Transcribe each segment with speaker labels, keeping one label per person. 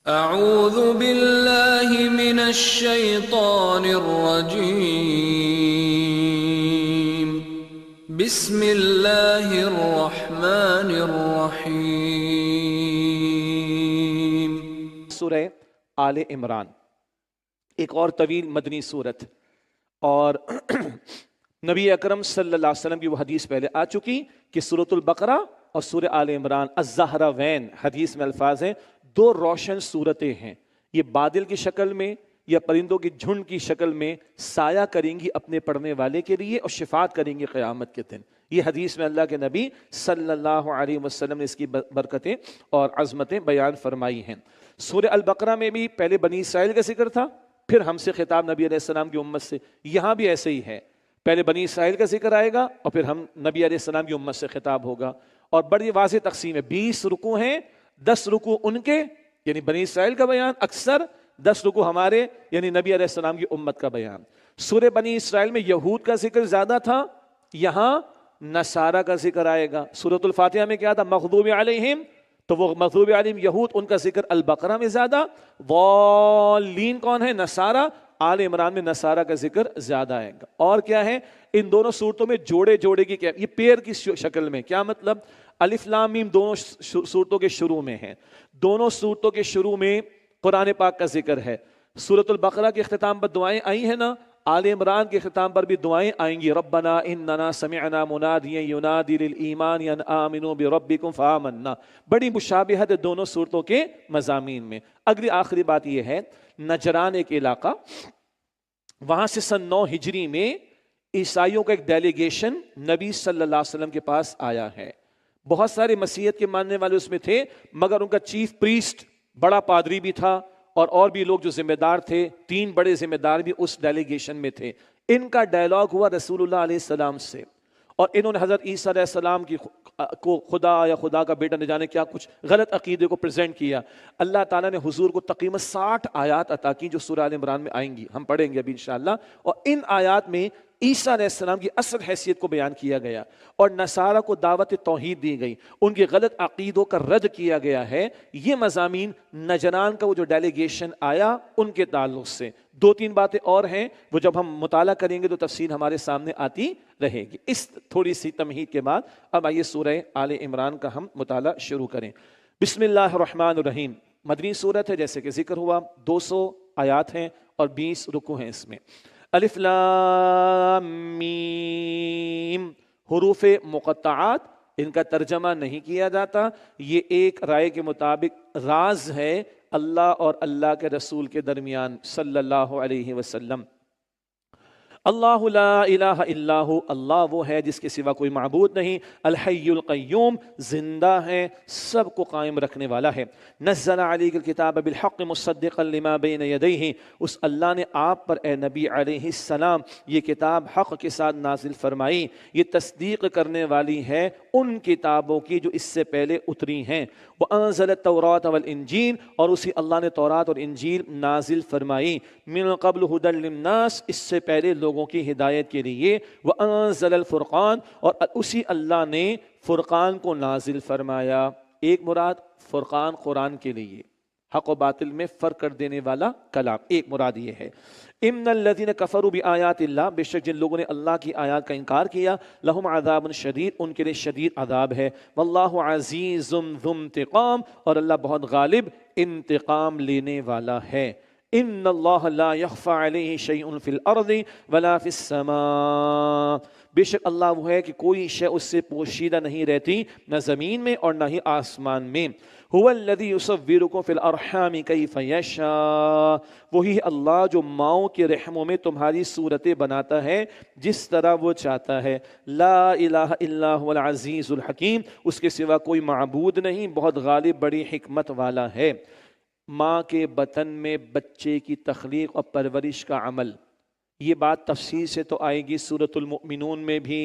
Speaker 1: اعوذ باللہ من الشیطان الرجیم بسم اللہ الرحمن الرحیم۔
Speaker 2: سورہ آل عمران ایک اور طویل مدنی صورت، اور نبی اکرم صلی اللہ علیہ وسلم کی وہ حدیث پہلے آ چکی کہ سورۃ البقرہ اور سورہ آل عمران الزہراوین، حدیث میں الفاظ ہیں، دو روشن صورتیں ہیں۔ یہ بادل کی شکل میں یا پرندوں کی جھنڈ کی شکل میں سایہ کریں گی اپنے پڑھنے والے کے لیے اور شفاعت کریں گی قیامت کے دن۔ یہ حدیث میں اللہ کے نبی صلی اللہ علیہ وسلم نے اس کی برکتیں اور عظمتیں بیان فرمائی ہیں۔ سورہ البقرہ میں بھی پہلے بنی اسرائیل کا ذکر تھا، پھر ہم سے خطاب نبی علیہ السلام کی امت سے۔ یہاں بھی ایسے ہی ہے، پہلے بنی اسرائیل کا ذکر آئے گا اور پھر ہم نبی علیہ السلام کی امت سے خطاب ہوگا، اور بڑی واضح تقسیم ہے۔ 20 رکوع ہیں، 10 رکوع ان کے یعنی بنی اسرائیل کا بیان اکثر، 10 رکوع ہمارے یعنی نبی علیہ السلام کی امت کا بیان۔ سورہ بنی اسرائیل میں یہود کا ذکر زیادہ تھا، یہاں نصارہ کا ذکر آئے گا۔ سورۃ الفاتحہ میں کیا تھا؟ مغضوب علیہم، تو وہ مغضوب علیہم یہود، ان کا ذکر البقرہ میں زیادہ۔ ضالین کون ہے؟ نصارہ۔ آل عمران میں نصارہ کا ذکر زیادہ آئے گا۔ اور کیا ہے ان دونوں صورتوں میں؟ جوڑے جوڑے کی کیا، یہ پیر کی شکل میں۔ کیا مطلب؟ الف لام میم دونوں صورتوں کے شروع میں ہیں، دونوں صورتوں کے شروع میں قرآن پاک کا ذکر ہے۔ سورۃ البقرہ کے اختتام پر دعائیں آئی ہیں نا، آل عمران کے اختتام پر بھی دعائیں آئیں گی۔ ربنا اننا سمعنا منادیا ینادی للایمان ان آمنوا بربکم فآمنا۔ بڑی مشابہت ہے دونوں صورتوں کے مضامین میں۔ اگلی آخری بات یہ ہے، نجران ایک علاقہ، وہاں سے سن 9 ہجری میں عیسائیوں کا ایک ڈیلیگیشن نبی صلی اللہ علیہ وسلم کے پاس آیا ہے۔ بہت سارے مسیحیت کے ماننے والے اس میں تھے، مگر ان کا چیف پریسٹ بڑا پادری بھی تھا، اور بھی لوگ جو ذمہ دار تھے، 3 بڑے ذمہ دار بھی اس ڈیلیگیشن میں تھے۔ ان کا ڈائلاگ ہوا رسول اللہ علیہ السلام سے، اور انہوں نے حضرت عیسیٰ علیہ السلام کو خدا یا خدا کا بیٹا نہ جانے کیا کچھ غلط عقیدے کو پریزنٹ کیا۔ اللہ تعالیٰ نے حضور کو تقریباً 60 آیات عطا کی جو سورہ آل عمران میں آئیں گی، ہم پڑھیں گے ابھی انشاءاللہ۔ اور ان آیات میں عیسیٰ علیہ السلام کی اصل حیثیت کو بیان کیا گیا، اور نصارہ کو دعوت توحید دی گئی، ان کے غلط عقیدوں کا رد کیا گیا ہے۔ یہ مضامین نجران کا وہ جو ڈیلیگیشن آیا ان کے تعلق سے۔ 2-3 باتیں اور ہیں، وہ جب ہم مطالعہ کریں گے تو تفصیل ہمارے سامنے آتی رہے گی۔ اس تھوڑی سی تمہید کے بعد اب آئیے سورہ آل عمران کا ہم مطالعہ شروع کریں۔ بسم اللہ الرحمن الرحیم، مدنی سورت ہے جیسے کہ ذکر ہوا، 200 آیات ہیں اور 20 رکوع ہیں اس میں۔ الف لام میم، حروف مقطعات، ان کا ترجمہ نہیں کیا جاتا، یہ ایک رائے کے مطابق راز ہے اللہ اور اللہ کے رسول کے درمیان صلی اللہ علیہ وسلم۔ اللہ لا الہ الا ہو، اللہ وہ ہے جس کے سوا کوئی معبود نہیں، الحی القیوم، زندہ ہے، سب کو قائم رکھنے والا ہے۔ نزل علیک الکتاب بالحق مصدقا لما بین یدیہ، اس اللہ نے آپ پر اے نبی علیہ السلام یہ کتاب حق کے ساتھ نازل فرمائی، یہ تصدیق کرنے والی ہے ان کتابوں کی جو اس سے پہلے اتری ہیں۔ وانزل التوراۃ والانجیل، اور اسی اللہ نے تورات اور انجیل نازل فرمائی۔ من قبل ھدی للناس، اس سے پہلے لوگوں کی ہدایت کے لیے۔ وانزل الفرقان، اور اسی اللہ نے فرقان کو نازل فرمایا۔ ایک مراد فرقان قرآن کے لیے، حق و باطل میں فرق کر دینے والا کلام، ایک مراد یہ ہے۔ ان الذین کفروا بآیات اللہ، بے شک جن لوگوں نے اللہ کی آیات کا انکار کیا، لہم عذاب شدید، ان کے لیے شدید عذاب ہے۔ واللہ عزیز ذو انتقام، اور اللہ بہت غالب انتقام لینے والا ہے۔ ان اللہ لا یخفی علیہ شیء فی الارض ولا فی السماء، بے شک اللہ وہ ہے کہ کوئی شے اس سے پوشیدہ نہیں رہتی، نہ زمین میں اور نہ ہی آسمان میں۔ هو الذی یصورکم فی الارحام کیف یشاء، وہی اللہ جو ماؤں کے رحموں میں تمہاری صورتیں بناتا ہے جس طرح وہ چاہتا ہے۔ لا الہ الا هو العزیز الحکیم، اس کے سوا کوئی معبود نہیں، بہت غالب بڑی حکمت والا ہے۔ ماں کے بطن میں بچے کی تخلیق اور پرورش کا عمل، یہ بات تفصیل سے تو آئے گی سورۃ المؤمنون میں بھی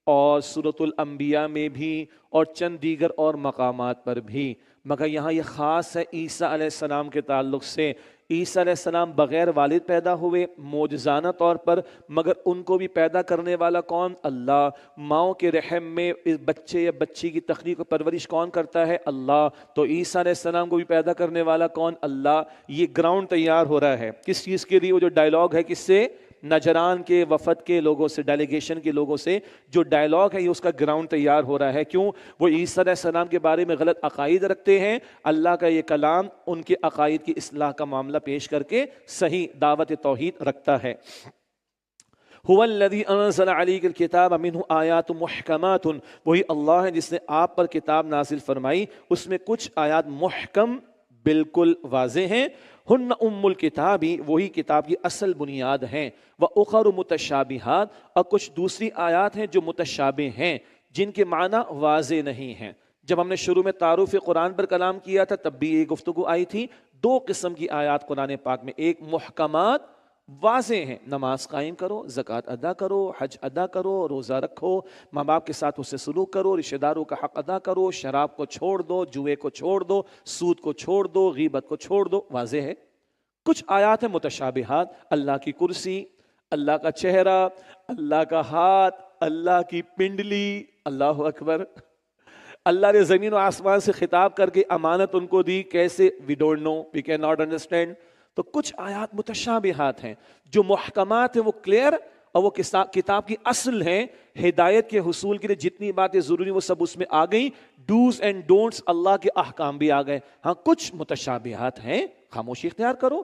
Speaker 2: اور سورۃ الانبیاء میں بھی اور چند دیگر اور مقامات پر بھی، مگر یہاں یہ خاص ہے عیسیٰ علیہ السلام کے تعلق سے۔ عیسیٰ علیہ السلام بغیر والد پیدا ہوئے معجزانہ طور پر، مگر ان کو بھی پیدا کرنے والا کون؟ اللہ۔ ماؤں کے رحم میں بچے یا بچی کی تخلیق و پرورش کون کرتا ہے؟ اللہ۔ تو عیسیٰ علیہ السلام کو بھی پیدا کرنے والا کون؟ اللہ۔ یہ گراؤنڈ تیار ہو رہا ہے کس چیز کے لیے؟ وہ جو ڈائلاگ ہے کس سے؟ نجران کے وفد کے لوگوں سے، ڈیلیگیشن کے لوگوں سے جو ڈائلاگ ہے، یہ اس کا گراؤنڈ تیار ہو رہا ہے۔ کیوں؟ وہ عیسیٰ علیہ السلام کے بارے میں غلط عقائد رکھتے ہیں، اللہ کا یہ کلام ان کے عقائد کی اصلاح کا معاملہ پیش کر کے صحیح دعوت توحید رکھتا ہے۔ هو الذی انزل علیک الکتاب منہ آیات محکمات، وہی اللہ ہے جس نے آپ پر کتاب نازل فرمائی، اس میں کچھ آیات محکم بالکل واضح ہیں، ہن ام الکتاب، وہی کتاب کی اصل بنیاد ہیں، وَأُخَرُ متشابہات، اور کچھ دوسری آیات ہیں جو متشابہ ہیں جن کے معنی واضح نہیں ہیں۔ جب ہم نے شروع میں تعارف قرآن پر کلام کیا تھا تب بھی یہ گفتگو آئی تھی، دو قسم کی آیات قرآن پاک میں، ایک محکمات واضح ہیں، نماز قائم کرو، زکوٰۃ ادا کرو، حج ادا کرو، روزہ رکھو، ماں باپ کے ساتھ اس سے سلوک کرو، رشتہ داروں کا حق ادا کرو، شراب کو چھوڑ دو، جوئے کو چھوڑ دو، سود کو چھوڑ دو، غیبت کو چھوڑ دو، واضح ہے۔ کچھ آیات ہیں متشابہات، اللہ کی کرسی، اللہ کا چہرہ، اللہ کا ہاتھ، اللہ کی پنڈلی، اللہ اکبر، اللہ نے زمین و آسمان سے خطاب کر کے امانت ان کو دی، کیسے؟ We don't know, we can not understand. تو کچھ آیات متشابہات ہیں، جو محکمات ہیں وہ کلیئر، اور وہ کتاب کی اصل ہیں، ہدایت کے حصول کے لیے جتنی باتیں ضروری وہ سب اس میں آ گئی، ڈوز اینڈ ڈونٹس اللہ کے احکام بھی آ گئے۔ ہاں کچھ متشابہات ہیں، خاموشی اختیار کرو،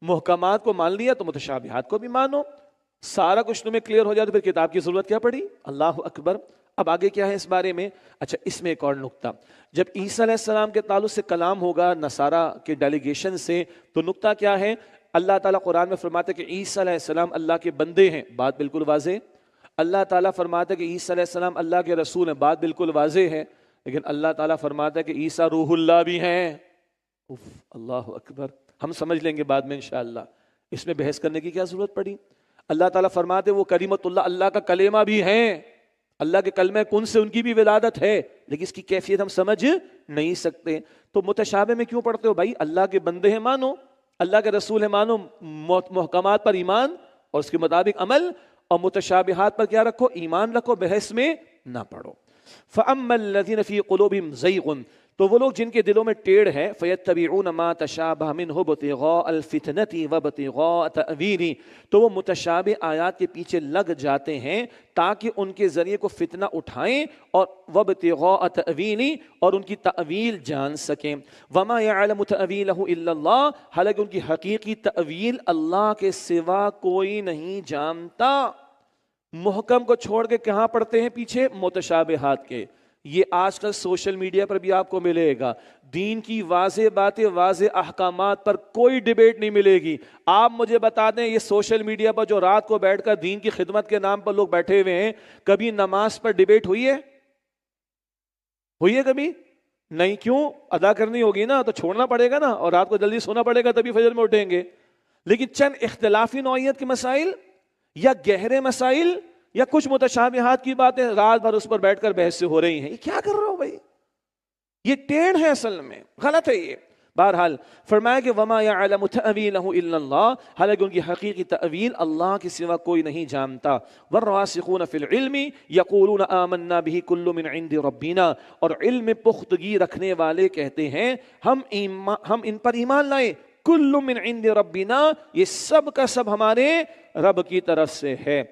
Speaker 2: محکمات کو مان لیا تو متشابہات کو بھی مانو، سارا کچھ تمہیں کلیئر ہو جائے تو پھر کتاب کی ضرورت کیا پڑی؟ اللہ اکبر۔ اب آگے کیا ہے اس بارے میں؟ اچھا، اس میں ایک اور نقطہ، جب عیسیٰ علیہ السلام کے تعلق سے کلام ہوگا نصارہ کے ڈیلیگیشن سے، تو نقطہ کیا ہے؟ اللہ تعالیٰ قرآن میں فرماتا ہے کہ عیسیٰ علیہ السلام اللہ کے بندے ہیں، بات بالکل واضح۔ اللہ تعالیٰ فرماتا ہے کہ عیسیٰ علیہ السلام اللہ کے رسول ہیں، بات بالکل واضح ہے۔ لیکن اللہ تعالیٰ فرماتا ہے کہ عیسیٰ روح اللہ بھی ہیں۔ اللہ اکبر، ہم سمجھ لیں گے بعد میں انشاءاللہ، اس میں بحث کرنے کی کیا ضرورت پڑی؟ اللہ تعالیٰ فرماتے ہیں وہ کلیمت اللہ، اللہ کا کلمہ بھی ہیں، اللہ کے کلمہ کن سے ان کی بھی ولادت ہے، لیکن اس کی کیفیت ہم سمجھ نہیں سکتے۔ تو متشابہ میں کیوں پڑھتے ہو بھائی؟ اللہ کے بندے ہیں مانو، اللہ کے رسول ہیں مانو، محکمات پر ایمان اور اس کے مطابق عمل، اور متشابہات پر کیا رکھو؟ ایمان رکھو، بحث میں نہ پڑھو۔ فَأَمَّا الَّذِينَ فِي قُلُوبِهِمْ زَيْغٌ، تو وہ لوگ جن کے دلوں میں ٹیڑھ ہے، فَيَتَّبِعُونَ مَا تَشَابَهَ مِنْهُ ابْتِغَاءَ الْفِتْنَةِ وَابْتِغَاءَ تَأْوِيلِهِ، تو وہ متشابہ آیات کے پیچھے لگ جاتے ہیں تاکہ ان کے ذریعے کو فتنہ اٹھائیں، اور وَابْتِغَاءَ تَأْوِيلِهِ، اور ان کی تأویل جان سکیں۔ وَمَا يَعْلَمُ تَأْوِيلَهُ إِلَّا اللَّهُ، حالانکہ ان کی حقیقی تأویل اللہ کے سوا کوئی نہیں جانتا۔ محکم کو چھوڑ کے کہاں پڑھتے ہیں پیچھے؟ متشابہات کے۔ یہ آج کل سوشل میڈیا پر بھی آپ کو ملے گا، دین کی واضح باتیں، واضح احکامات پر کوئی ڈیبیٹ نہیں ملے گی۔ آپ مجھے بتا دیں، یہ سوشل میڈیا پر جو رات کو بیٹھ کر دین کی خدمت کے نام پر لوگ بیٹھے ہوئے ہیں، کبھی نماز پر ڈیبیٹ ہوئی ہے؟ ہوئی ہے کبھی؟ نہیں۔ کیوں؟ ادا کرنی ہوگی نا، تو چھوڑنا پڑے گا نا، اور رات کو جلدی سونا پڑے گا تبھی فجر میں اٹھیں گے۔ لیکن چند اختلافی نوعیت کے مسائل یا گہرے مسائل یا کچھ متشابہات کی باتیں رات بھر اس پر بیٹھ کر بحث سے ہو رہی ہیں، یہ کیا کر رہا ہو بھائی؟ یہ ٹیڑھ ہے، اصل میں غلط ہے یہ۔ بہرحال فرمایا کہ وما يعلم تأويله الا اللہ، حالانکہ ان کی حقیقی تأویل اللہ کے سوا کوئی نہیں جانتا۔ والراسخون فی العلم یقولون آمنا به کل من عند ربنا، اور علم میں پختگی رکھنے والے کہتے ہیں ہم ان پر ایمان لائے، کل من عند ربنا، یہ سب کا سب ہمارے رب کی طرف سے ہے۔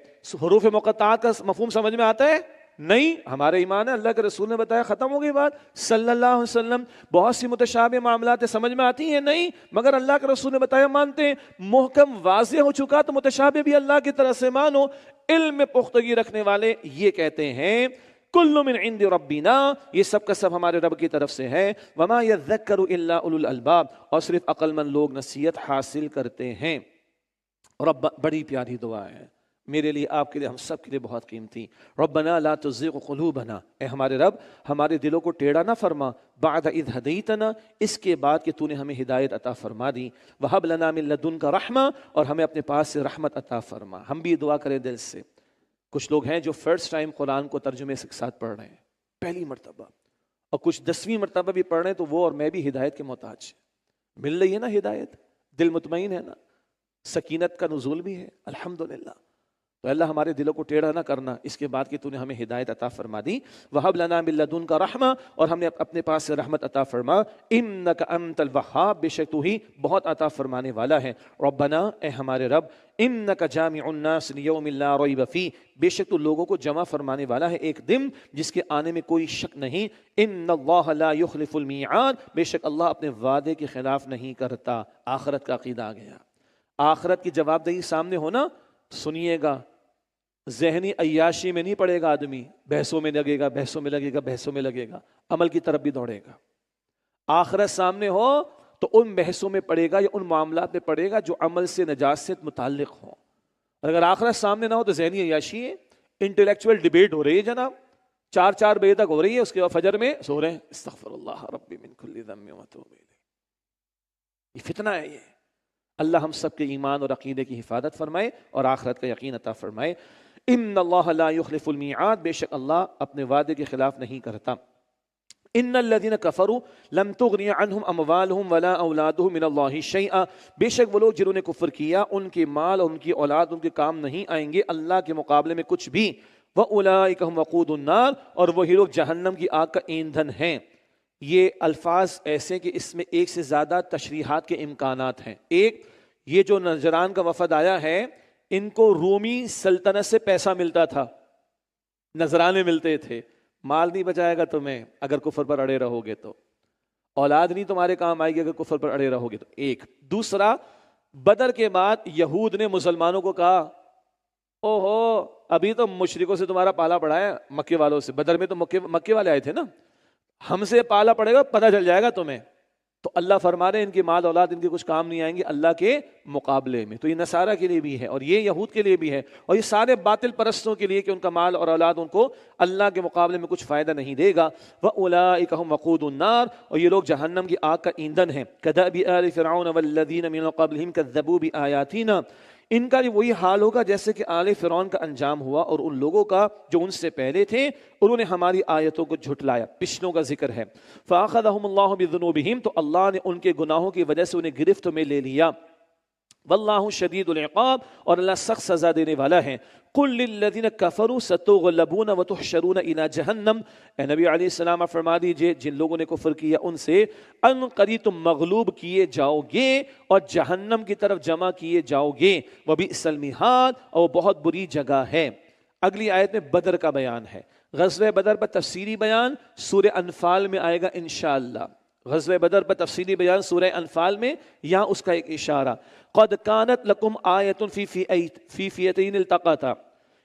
Speaker 2: حروف مقطعات کا مفہوم سمجھ میں آتا ہے؟ نہیں، ہمارے ایمان ہے، اللہ کے رسول نے بتایا، ختم ہو گئی بات صلی اللہ علیہ وسلم۔ بہت سی متشابہ معاملات سمجھ میں آتی ہیں؟ نہیں، مگر اللہ کے رسول نے بتایا مانتے ہیں۔ محکم واضح ہو چکا تو متشابہ بھی اللہ کی طرف سے مانو۔ علم میں پختگی رکھنے والے یہ کہتے ہیں کل من عند ربنا، یہ سب کا سب ہمارے رب کی طرف سے ہے۔ وما یذکر الا اولو الالباب، اور صرف عقل مند لوگ نصیحت حاصل کرتے ہیں۔ اور اب بڑی پیاری دعا ہے میرے لیے، آپ کے لیے، ہم سب کے لیے بہت قیمتی۔ ربنا لا تزغ قلوبنا، اے ہمارے رب ہمارے دلوں کو ٹیڑھا نہ فرما، بعد اذ ہدیتنا، اس کے بعد کہ تو نے ہمیں ہدایت عطا فرما دی، وہب لنا من لدنک رحمہ، اور ہمیں اپنے پاس سے رحمت عطا فرما۔ ہم بھی دعا کریں دل سے، کچھ لوگ ہیں جو فرسٹ ٹائم قرآن کو ترجمے کے ساتھ پڑھ رہے ہیں، پہلی مرتبہ، اور کچھ 10ویں مرتبہ بھی پڑھ رہے ہیں، تو وہ اور میں بھی ہدایت کے محتاج ہیں۔ مل رہی ہے نا ہدایت، دل مطمئن ہے نا، سکینت کا نزول بھی ہے الحمدللہ۔ تو اللہ ہمارے دلوں کو ٹیڑھا نہ کرنا، اس کے بعد کہ تو نے ہمیں ہدایت عطا فرما دی۔ وَهَبْ لَنَا مِن لَّدُنْكَ رَحْمَةً، اور ہم نے اپنے پاس سے رحمت عطا فرما۔ إِنَّكَ أَنتَ الْوَهَّابُ، بے شک تو ہی بہت عطا فرمانے والا ہے۔ ربنا، اے ہمارے رب، إِنَّكَ جَامِعُ النَّاسِ لِيَوْمٍ لَا رَيْبَ فِيهِ، بے شک تو لوگوں کو جمع فرمانے والا ہے ایک دن جس کے آنے میں کوئی شک نہیں۔ إِنَّ اللَّهَ لَا يُخْلِفُ الْمِيعَادَ، بے شک اللہ اپنے وعدے کے خلاف نہیں کرتا۔ آخرت کا عقیدہ آ گیا، آخرت کی جواب دہی سامنے ہونا، سنیے گا، ذہنی عیاشی میں نہیں پڑے گا آدمی، بحثوں میں لگے گا، بحثوں میں لگے گا، بحثوں میں لگے گا، عمل کی طرف بھی دوڑے گا۔ آخرت سامنے ہو تو ان بحثوں میں پڑے گا یا ان معاملات میں پڑے گا جو عمل سے نجات سے متعلق ہوں۔ اور اگر آخرت سامنے نہ ہو تو ذہنی عیاشی ہے، انٹلیکچوئل ڈیبیٹ ہو رہی ہے جناب، 4 بجے تک ہو رہی ہے، اس کے بعد فجر میں سو رہے ہیں، استغفر اللہ ربی من کل ذنب واتوب الیہ۔ یہ فتنہ ہے یہ۔ اللہ ہم سب کے ایمان اور عقیدے کی حفاظت فرمائے اور آخرت کا یقین عطا فرمائے۔ ان اللہ لا یخلف المیعاد، بے شک اللہ اپنے وعدے کے خلاف نہیں کرتا۔ ان الذین کفروا لم تغنی عنہم اموالہم ولا اولادہم من اللہ شیئا، بے شک وہ لوگ جنہوں نے کفر کیا ان کے مال اور ان کی اولاد ان کے کام نہیں آئیں گے اللہ کے مقابلے میں کچھ بھی۔ وَأُولَٰئِكَ هُمْ وَقُودُ النَّارِ، اور وہی لوگ جہنم کی آگ کا ایندھن ہیں۔ یہ الفاظ ایسے کہ اس میں ایک سے زیادہ تشریحات کے امکانات ہیں۔ ایک، یہ جو نجران کا وفد آیا ہے ان کو رومی سلطنت سے پیسہ ملتا تھا، نذرانے ملتے تھے، مال نہیں بچائے گا تمہیں اگر کفر پر اڑے رہو گے تو، اولاد نہیں تمہارے کام آئے گی اگر کفر پر اڑے رہو گے تو۔ ایک دوسرا، بدر کے بعد یہود نے مسلمانوں کو کہا او ہو ابھی تو مشرکوں سے تمہارا پالا پڑا ہے، مکے والوں سے، بدر میں تو مکے والے آئے تھے نا، ہم سے پالا پڑے گا پتہ چل جائے گا تمہیں۔ تو اللہ فرما رہے ہیں ان کی مال اولاد ان کے کچھ کام نہیں آئیں گے اللہ کے مقابلے میں۔ تو یہ نصارہ کے لیے بھی ہے اور یہ یہود کے لیے بھی ہے اور یہ سارے باطل پرستوں کے لیے کہ ان کا مال اور اولاد ان کو اللہ کے مقابلے میں کچھ فائدہ نہیں دے گا۔ وَأُولَٰئِكَ هُمْ وَقُودُ النَّارِ، اور یہ لوگ جہنم کی آگ کا ایندھن ہیں۔ كَدَأْبِ آلِ فِرْعَوْنَ وَالَّذِينَ مِن قَبْلِهِمْ كَذَّبُوا بِآيَاتِنَا، ان کا وہی حال ہوگا جیسے کہ آل فرعون کا انجام ہوا اور ان لوگوں کا جو ان سے پہلے تھے، انہوں نے ہماری آیتوں کو جھٹلایا۔ پچھلوں کا ذکر ہے۔ فَأَخَذَهُمُ اللَّهُ بِذُنُوبِهِمْ، تو اللہ نے ان کے گناہوں کی وجہ سے انہیں گرفت میں لے لیا۔ واللہ شدید العقاب، اور اللہ سخت سزا دینے والا ہے۔ قل للذین کفروا ستغلبون وتحشرون الی جہنم، اے نبی علیہ السلام آپ فرما دیجئے جن لوگوں نے کفر کیا ان سے، ان قریب تم مغلوب کیے جاؤ گے اور جہنم کی طرف جمع کیے جاؤ گے۔ وبئس المہاد، اور بہت بری جگہ ہے۔ اگلی آیت میں بدر کا بیان ہے، غزوہ بدر پر تفصیلی بیان سورہ انفال میں آئے گا انشاءاللہ۔ غزوہ بدر پر تفصیلی بیان سورہ انفال میں، یہاں اس کا ایک اشارہ، قد کانت لکم آیۃ فی فئتین التقطا،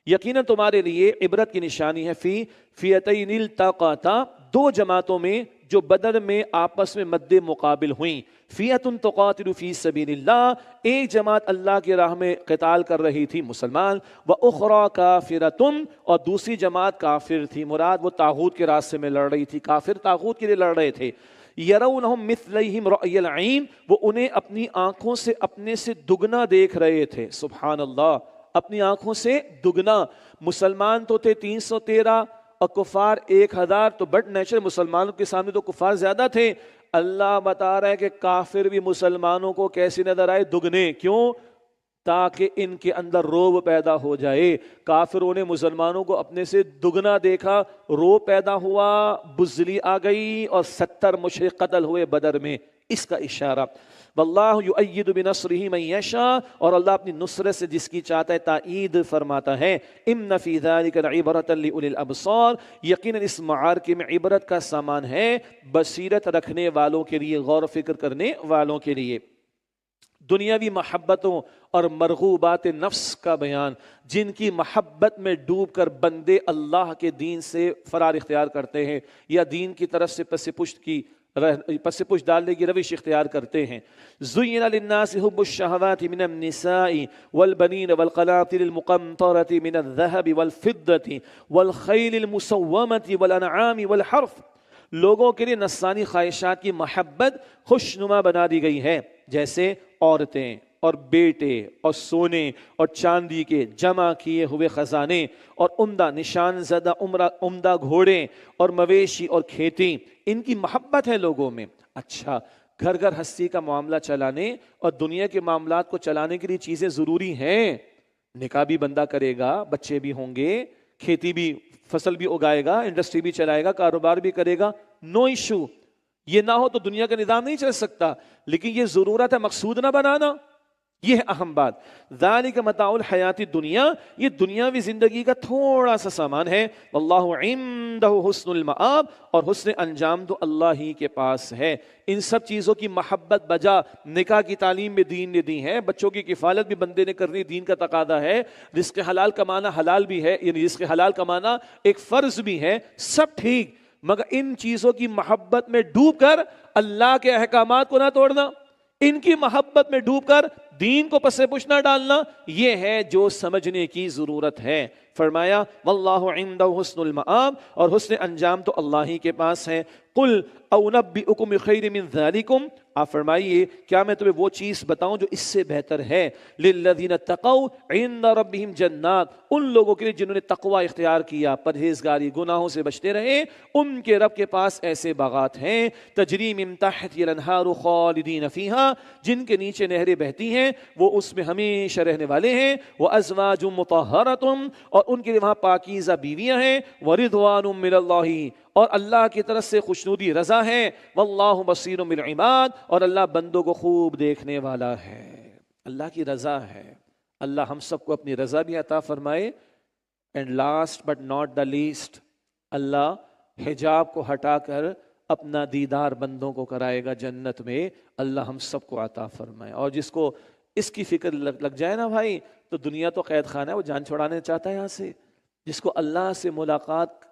Speaker 2: یقیناً تمہارے لیے عبرت کی نشانی ہے، فی فئتین التقطا، دو جماعتوں میں جو بدر میں آپس میں مد مقابل ہوئیں۔ فئۃ تقاتل فی سبیل اللہ، ایک جماعت اللہ کی راہ میں قتال کر رہی تھی مسلمان، وَأُخْرَىٰ کَافِرَةٌ، اور دوسری جماعت کافر تھی، مراد وہ طاغوت کے راستے میں لڑ رہی تھی، کافر طاغوت کے لیے لڑ رہے تھے۔ یرونہم مثلیہم رأی العین، وہ انہیں اپنی آنکھوں سے اپنے سے دگنا دیکھ رہے تھے۔ سبحان اللہ، اپنی آنکھوں سے دگنا۔ مسلمان تو تھے 313 اور کفار 1000، تو بٹ نیچر مسلمانوں کے سامنے تو کفار زیادہ تھے۔ اللہ بتا رہا ہے کہ کافر بھی مسلمانوں کو کیسے نظر آئے؟ دگنے۔ کیوں؟ تاکہ ان کے اندر روب پیدا ہو جائے۔ کافروں نے مسلمانوں کو اپنے سے دگنا دیکھا، روب پیدا ہوا، بزدلی آ گئی اور 70 مشرک قتل ہوئے بدر میں، اس کا اشارہ۔ واللہ یؤید بنصرہ من یشاء، اور اللہ اپنی نصرت سے جس کی چاہتا ہے تائید فرماتا ہے۔ ان فی ذلک لعبرۃ لأولی الابصار، یقیناً اس معرکے میں عبرت کا سامان ہے بصیرت رکھنے والوں کے لیے، غور و فکر کرنے والوں کے لیے۔ دنیاوی محبتوں اور مرغوبات نفس کا بیان، جن کی محبت میں ڈوب کر بندے اللہ کے دین سے فرار اختیار کرتے ہیں یا دین کی طرف سے پس پشت ڈالنے کی روش اختیار کرتے ہیں۔ زُیِّنَ لِلنَّاسِ حُبُّ الشَّهَوَاتِ مِنَ النِّسَاءِ وَالْبَنِينَ وَالْقَنَاطِرِ الْمُقَنطَرَةِ مِنَ الذَّهَبِ وَالْفِضَّةِ وَالْخَيْلِ الْمُسَوَّمَةِ وَالْأَنْعَامِ وَالْحَرْثِ، لوگوں کے لیے نفسانی خواہشات کی محبت خوشنما بنا دی گئی ہے، جیسے عورتیں، اور بیٹے اور سونے اور چاندی کے جمع کیے ہوئے خزانے اور عمدہ نشان زدہ عمدہ گھوڑے اور مویشی اور کھیتی، ان کی محبت ہے لوگوں میں۔ اچھا، گھر گھر ہستی کا معاملہ چلانے اور دنیا کے معاملات کو چلانے کے لیے چیزیں ضروری ہیں۔ نکاح بھی بندہ کرے گا، بچے بھی ہوں گے، کھیتی بھی، فصل بھی اگائے گا، انڈسٹری بھی چلائے گا، کاروبار بھی کرے گا، نو ایشو۔ یہ نہ ہو تو دنیا کا نظام نہیں چل سکتا، لیکن یہ ضرورت ہے مقصود نہ بنانا، یہ ہے اہم بات۔ ذالک متاع الحیات الدنیا، یہ دنیاوی زندگی کا تھوڑا سا سامان ہے۔ واللہ عندہ حسن المآب، اور حسن انجام تو اللہ ہی کے پاس ہے۔ ان سب چیزوں کی محبت بجا نکاح کی تعلیم میں دین نے دی ہے، بچوں کی کفالت بھی بندے نے کرنی دین کا تقاضا ہے، رزق حلال کمانا حلال بھی ہے، یعنی رزق حلال کمانا ایک فرض بھی ہے، سب ٹھیک، مگر ان چیزوں کی محبت میں ڈوب کر اللہ کے احکامات کو نہ توڑنا، ان کی محبت میں ڈوب کر دین کو پس پش نہ ڈالنا، یہ ہے جو سمجھنے کی ضرورت ہے۔ فرمایا واللہ عندہ حسن المآب، اور حسن انجام تو اللہ ہی کے پاس ہے۔ قل اونبئکم بخیر من ذالکم، آپ فرمائیے کیا میں تمہیں وہ چیز بتاؤں جو اس سے بہتر ہے؟ للذین اتقوا عند ربہم جنات، ان لوگوں کے لیے جنہوں نے تقوی اختیار کیا، پرہیزگاری، گناہوں سے بچتے رہے، ان کے رب کے پاس ایسے باغات ہیں تجری من تحتها الانہار خالدین فیہا، جن کے نیچے نہریں بہتی ہیں، وہ اس میں ہمیشہ رہنے والے ہیں۔ وازواج مطہرۃ، اور ان کے لیے وہاں پاکیزہ بیویاں ہیں۔ ورضوان من اللہ، اور اللہ کی طرف سے خوشنودی رضا ہے۔ واللہ بصیر بالعباد، اور اللہ بندوں کو خوب دیکھنے والا ہے۔ اللہ کی رضا ہے، اللہ ہم سب کو اپنی رضا بھی عطا فرمائے۔ And last but not the least, Allah حجاب کو ہٹا کر اپنا دیدار بندوں کو کرائے گا جنت میں، اللہ ہم سب کو عطا فرمائے۔ اور جس کو اس کی فکر لگ جائے نا بھائی، تو دنیا تو قید خانہ ہے، وہ جان چھڑانے چاہتا ہے یہاں سے۔ جس کو اللہ سے ملاقات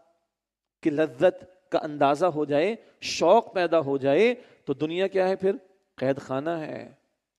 Speaker 2: کی لذت کا اندازہ ہو جائے، شوق پیدا ہو جائے، تو دنیا کیا ہے پھر؟ قید خانہ ہے،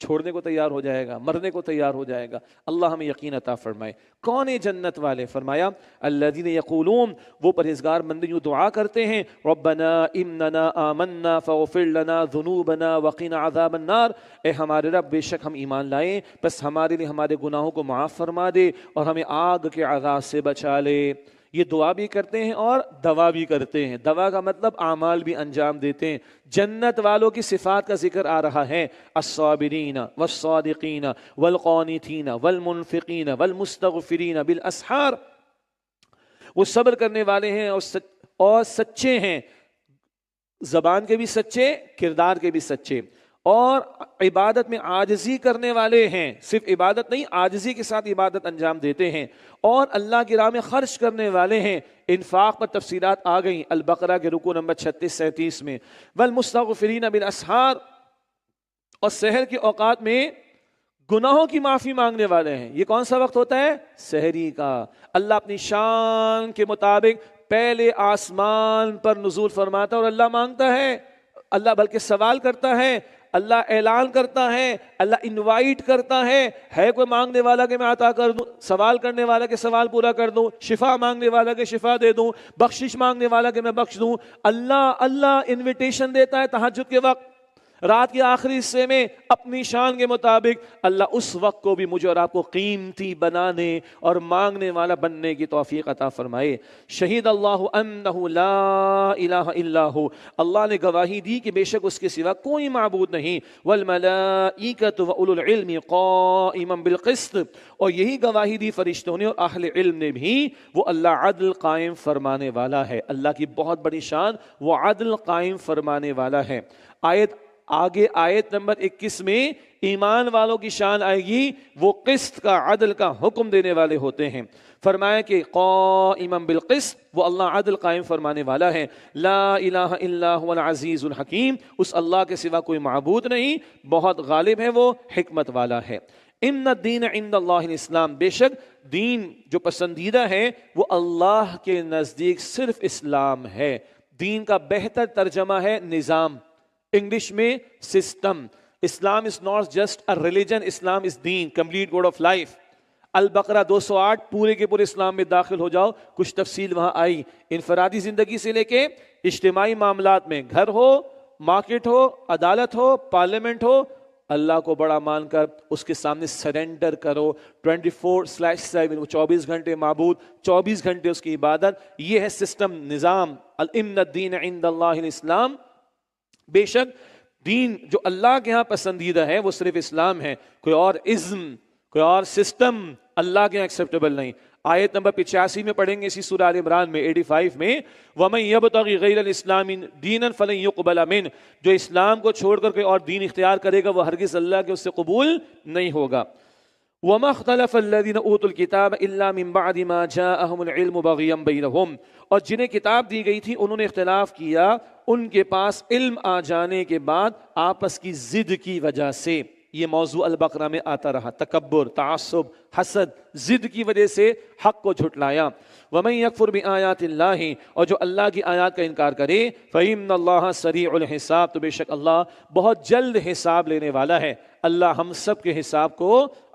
Speaker 2: چھوڑنے کو تیار ہو جائے گا، مرنے کو تیار ہو جائے گا۔ اللہ ہمیں یقین عطا فرمائے۔ کون ہے جنت والے؟ فرمایا الذین یقولون، وہ پرہیزگار بندے جو دعا کرتے ہیں، ربنا اننا آمنا فاغفر لنا ذنوبنا وقنا عذاب النار، اے ہمارے رب بے شک ہم ایمان لائے، بس ہمارے لیے ہمارے گناہوں کو معاف فرما دے اور ہمیں آگ کے عذاب سے بچا لے۔ یہ دعا بھی کرتے ہیں اور دوا بھی کرتے ہیں۔ دوا کا مطلب اعمال بھی انجام دیتے ہیں۔ جنت والوں کی صفات کا ذکر آ رہا ہے، الصابرین والصادقین والقانتین والمنفقین والمستغفرین بالاسحار، وہ صبر کرنے والے ہیں اور سچے ہیں، زبان کے بھی سچے، کردار کے بھی سچے، اور عبادت میں عاجزی کرنے والے ہیں، صرف عبادت نہیں، عاجزی کے ساتھ عبادت انجام دیتے ہیں، اور اللہ کی راہ میں خرچ کرنے والے ہیں۔ انفاق پر تفصیلات آ گئیں البقرہ کے رکوع نمبر 36-37 میں۔ والمستغفرین بالاسحار، اور سحر کے اوقات میں گناہوں کی معافی مانگنے والے ہیں۔ یہ کون سا وقت ہوتا ہے؟ سحری کا۔ اللہ اپنی شان کے مطابق پہلے آسمان پر نزول فرماتا ہے اور اللہ مانگتا ہے، اللہ بلکہ سوال کرتا ہے، اللہ اعلان کرتا ہے، اللہ انوائٹ کرتا ہے کوئی مانگنے والا کہ میں عطا کر دوں، سوال کرنے والا کہ سوال پورا کر دوں، شفا مانگنے والا کہ شفا دے دوں، بخشش مانگنے والا کہ میں بخش دوں۔ اللہ انویٹیشن دیتا ہے تہجد کے وقت، رات کے آخری حصے میں اپنی شان کے مطابق اللہ اس وقت کو بھی مجھے اور آپ کو قیمتی بنانے اور مانگنے والا بننے کی توفیق عطا فرمائے۔ شہید اللہ انہ لا الہ الا ہو، اللہ نے گواہی دی کہ بے شک اس کے سوا کوئی معبود نہیں، والملائکۃ واولو العلم قائما بالقسط، اور یہی گواہی دی فرشتوں نے اور اہل علم نے بھی، وہ اللہ عدل قائم فرمانے والا ہے۔ اللہ کی بہت بڑی شان، وہ عدل قائم فرمانے والا ہے۔ آگے آیت نمبر 21 میں ایمان والوں کی شان آئے گی، وہ قسط کا، عدل کا حکم دینے والے ہوتے ہیں۔ فرمایا کہ قائما بالقسط، وہ اللہ عدل قائم فرمانے والا ہے۔ لا الہ الا هو العزیز الحکیم، اس اللہ کے سوا کوئی معبود نہیں، بہت غالب ہے، وہ حکمت والا ہے۔ ان الدین عند اللہ الاسلام، بے شک دین جو پسندیدہ ہے وہ اللہ کے نزدیک صرف اسلام ہے۔ دین کا بہتر ترجمہ ہے نظام، انگلش میں system. Islam is not just a religion, Islam is دین، کمپلیٹ گوڈ آف لائف۔ البقرہ 208 پورے کے پورے اسلام میں داخل ہو جاؤ، کچھ تفصیل وہاں آئی، انفرادی زندگی سے لے کے اجتماعی معاملات میں، گھر ہو، مارکیٹ ہو، عدالت ہو، پارلیمنٹ ہو، اللہ کو بڑا مان کر اس کے سامنے سرنڈر کرو. 24/7 24 گھنٹے معبود، 24 گھنٹے اس کی عبادت. یہ ہے سسٹم، نظام. ان الدین عند اللہ الاسلام. بے شک دین جو اللہ کے ہاں پسندیدہ ہے وہ صرف اسلام ہے، کوئی اور ازم، کوئی اور سسٹم اللہ کے ہاں ایکسیپٹیبل نہیں. آیت نمبر 85 میں پڑھیں گے اسی سورہ آل عمران میں 85 میں، وَمَن يَبْتَغِ غَيْرَ الْإِسْلَامِ دِينًا فَلَن يُقْبَلَ مِنْهُ. جو اسلام کو چھوڑ کر کوئی اور دین اختیار کرے گا وہ ہرگز اللہ کے اس سے قبول نہیں ہوگا. وَمَا اخْتَلَفَ الَّذِينَ أُوتُوا الْكِتَابَ إِلَّا مِن بَعْدِ مَا جَاءَهُمُ الْعِلْمُ بَغْيًا بَيْنَهُمْ. اور جنہیں کتاب دی گئی تھی انہوں نے اختلاف کیا ان کے پاس علم آ جانے کے بعد آپس کی ضد کی وجہ سے. یہ موضوع البقرہ میں آتا رہا. تکبر، تعصب، حسد، ضد کی وجہ سے حق کو جھٹلایا. وَمَن يَكْفُرْ بِآيَاتِ اللَّهِ. اور جو اللہ کی آیات کا انکار کرے فَإِنَّ اللَّهَ سَرِيعُ الْحِسَابِ. تو بے شک اللہ بہت جلد حساب لینے والا ہے. اللہ ہم سب کے حساب کو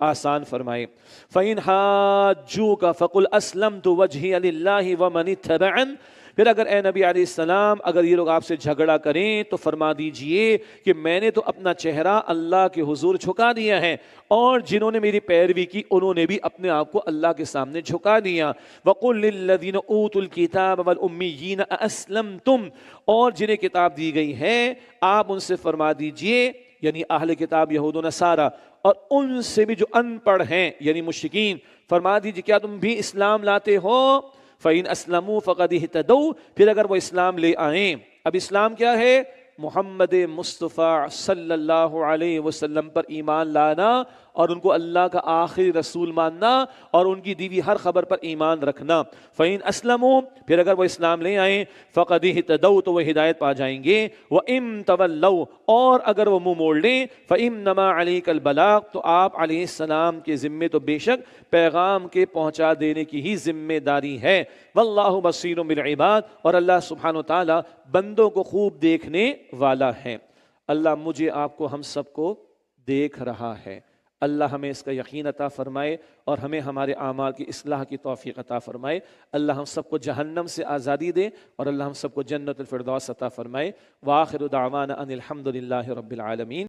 Speaker 2: آسان فرمائے. فَإِنْ حَاجُّوكَ فَقُلْ أَسْلَمْتُ وَجْهِيَ لِلَّهِ وَمَنِ اتَّبَعَنِ. پھر اگر اے نبی علیہ السلام اگر یہ لوگ آپ سے جھگڑا کریں تو فرما دیجئے کہ میں نے تو اپنا چہرہ اللہ کے حضور جھکا دیا ہے، اور جنہوں نے میری پیروی کی انہوں نے بھی اپنے آپ کو اللہ کے سامنے جھکا دیا. وَقُلْ لِلَّذِينَ أُوتُوا الْكِتَابَ وَالْأُمِّيِّينَ أَأَسْلَمْتُمْ. اور جنہیں کتاب دی گئی ہے آپ ان سے فرما دیجئے، یعنی اہل کتاب یہود و نصارہ، اور ان سے بھی جو ان پڑھ ہیں یعنی مشرکین، فرما دیجئے کیا تم بھی اسلام لاتے ہو؟ فَإِنْ أَسْلَمُوا فَقَدِ اهْتَدَوْا. پھر اگر وہ اسلام لے آئیں. اب اسلام کیا ہے؟ محمد مصطفیٰ صلی اللہ علیہ وسلم پر ایمان لانا اور ان کو اللہ کا آخری رسول ماننا اور ان کی دی ہوئی ہر خبر پر ایمان رکھنا. فَإِنْ أَسْلَمُوا. پھر اگر وہ اسلام لے آئیں فَقَدِ اهْتَدَوْا تو وہ ہدایت پا جائیں گے. وَإِن تَوَلَّوْا. اور اگر وہ منہ موڑ لیں فَإِنَّمَا عَلَيْكَ الْبَلَاغُ. تو آپ علیہ السلام کے ذمے تو بے شک پیغام کے پہنچا دینے کی ہی ذمہ داری ہے. واللہ بصیر بالعباد. اور اللہ سبحانہ و تعالی بندوں کو خوب دیکھنے والا ہے. اللہ مجھے آپ کو ہم سب کو دیکھ رہا ہے. اللہ ہمیں اس کا یقین عطا فرمائے اور ہمیں ہمارے اعمال کی اصلاح کی توفیق عطا فرمائے. اللہ ہم سب کو جہنم سے آزادی دے اور اللہ ہم سب کو جنت الفردوس عطا فرمائے. وآخر دعوانا ان الحمد للہ رب العالمین.